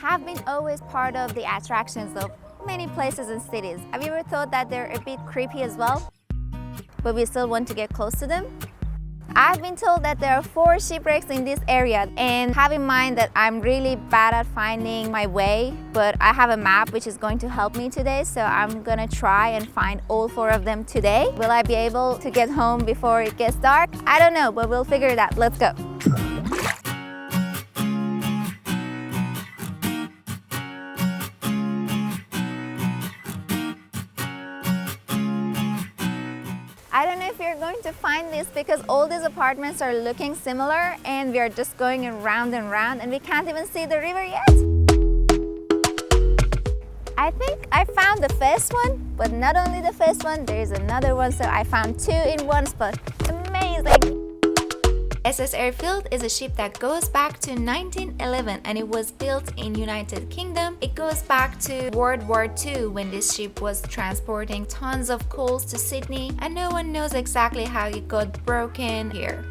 have been always part of the attractions of many places and cities. Have you ever thought that they're a bit creepy as well, but we still want to get close to them? I've been told that there are 4 shipwrecks in this area, and have in mind that I'm really bad at finding my way, but I have a map which is going to help me today, so I'm gonna try and find all 4 of them today. Will I be able to get home before it gets dark? I don't know, but we'll figure it out. Let's go. I don't know if you're going to find this because all these apartments are looking similar and we are just going around and round and we can't even see the river yet. I think I found the first one, but not only the first one, there is another one, so I found 2 in one spot. Amazing! SS Airfield is a ship that goes back to 1911 and it was built in United Kingdom. It goes back to World War II when this ship was transporting tons of coals to Sydney, and no one knows exactly how it got broken here.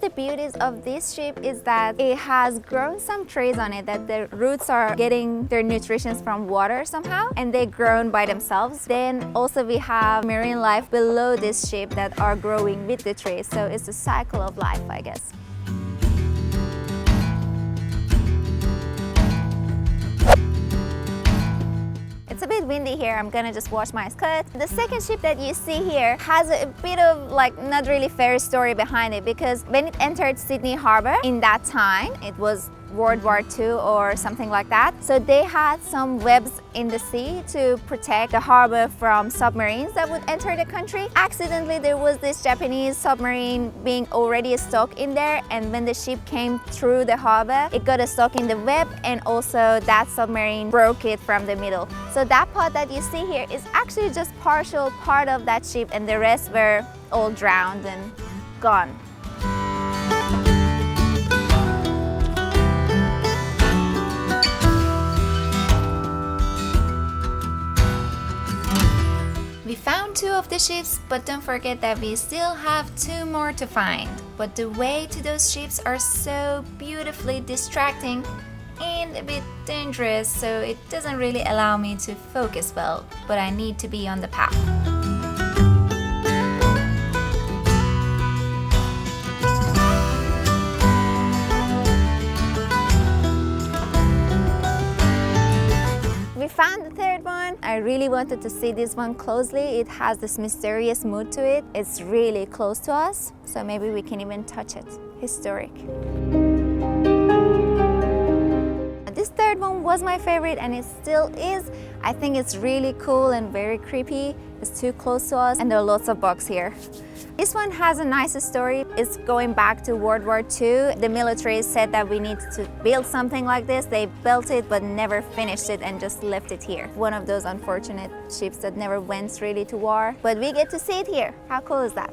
The beauties of this ship is that it has grown some trees on it, that the roots are getting their nutrition from water somehow and they're grown by themselves. Then also we have marine life below this ship that are growing with the trees, so it's a cycle of life, I guess. It's a bit windy here, I'm gonna just wash my skirt. The second ship that you see here has a bit of not really fair story behind it, because when it entered Sydney Harbour in that time, it was World War II or something like that. So they had some webs in the sea to protect the harbour from submarines that would enter the country. Accidentally, there was this Japanese submarine being already stuck in there, and when the ship came through the harbour, it got stuck in the web, and also that submarine broke it from the middle. So that part that you see here is actually just partial part of that ship, and the rest were all drowned and gone. We found 2 of the ships, but don't forget that we still have 2 more to find. But the way to those ships are so beautifully distracting and a bit dangerous, so it doesn't really allow me to focus well, but I need to be on the path. We found the third one. I really wanted to see this one closely. It has this mysterious mood to it. It's really close to us, so maybe we can even touch it. Historic. This third one was my favorite and it still is. I think it's really cool and very creepy. It's too close to us and there are lots of bugs here. This one has a nice story. It's going back to World War II. The military said that we need to build something like this. They built it but never finished it and just left it here. One of those unfortunate ships that never went really to war. But we get to see it here. How cool is that?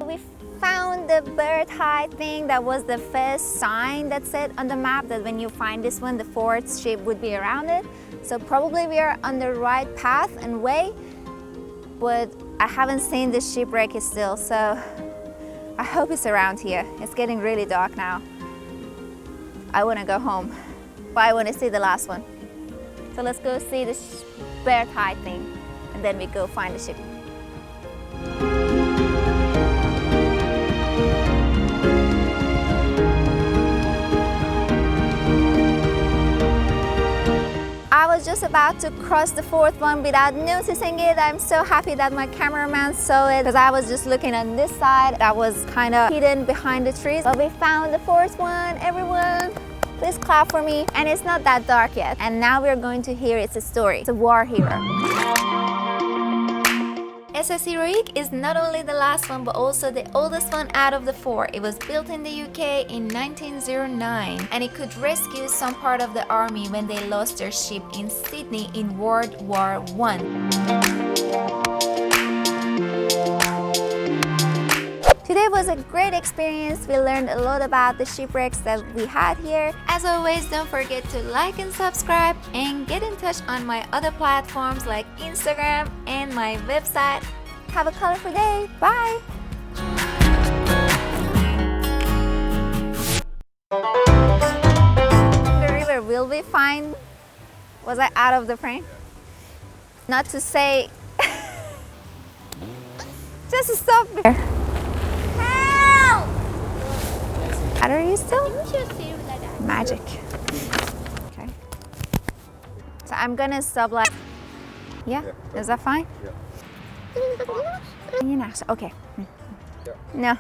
We found the bird hide thing. That was the first sign that said on the map that when you find this one, the 4th ship would be around it. So probably we are on the right path and way, but I haven't seen this shipwreck still, so I hope it's around here. It's getting really dark now. I want to go home, but I want to see the last one. So let's go see the bird hide thing, and then we go find the ship. I was just about to cross the 4th one without noticing it. I'm so happy that my cameraman saw it because I was just looking on this side that was kind of hidden behind the trees. But we found the 4th one, everyone. Please clap for me. And it's not that dark yet. And now we're going to hear its story. It's a war hero. SS Heroic is not only the last one but also the oldest one out of the 4. It was built in the UK in 1909 and it could rescue some part of the army when they lost their ship in Sydney in World War I. Today was a great experience. We learned a lot about the shipwrecks that we had here. As always, don't forget to like and subscribe and get in touch on my other platforms like Instagram and my website. Have a colorful day. Bye. The river will be fine. Was I out of the frame? Not to say. Just stop there. Help! Are you still? Magic. Okay. So I'm gonna stop like. Yeah? Is that fine? Yeah. Okay. No.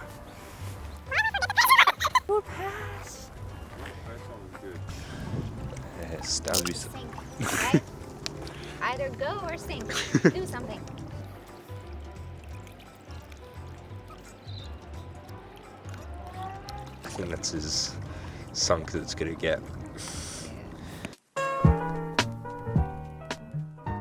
We'll pass. Yes, that would be so. Sink, right? Either go or sink. Do something. I think that's as sunk as it's gonna get.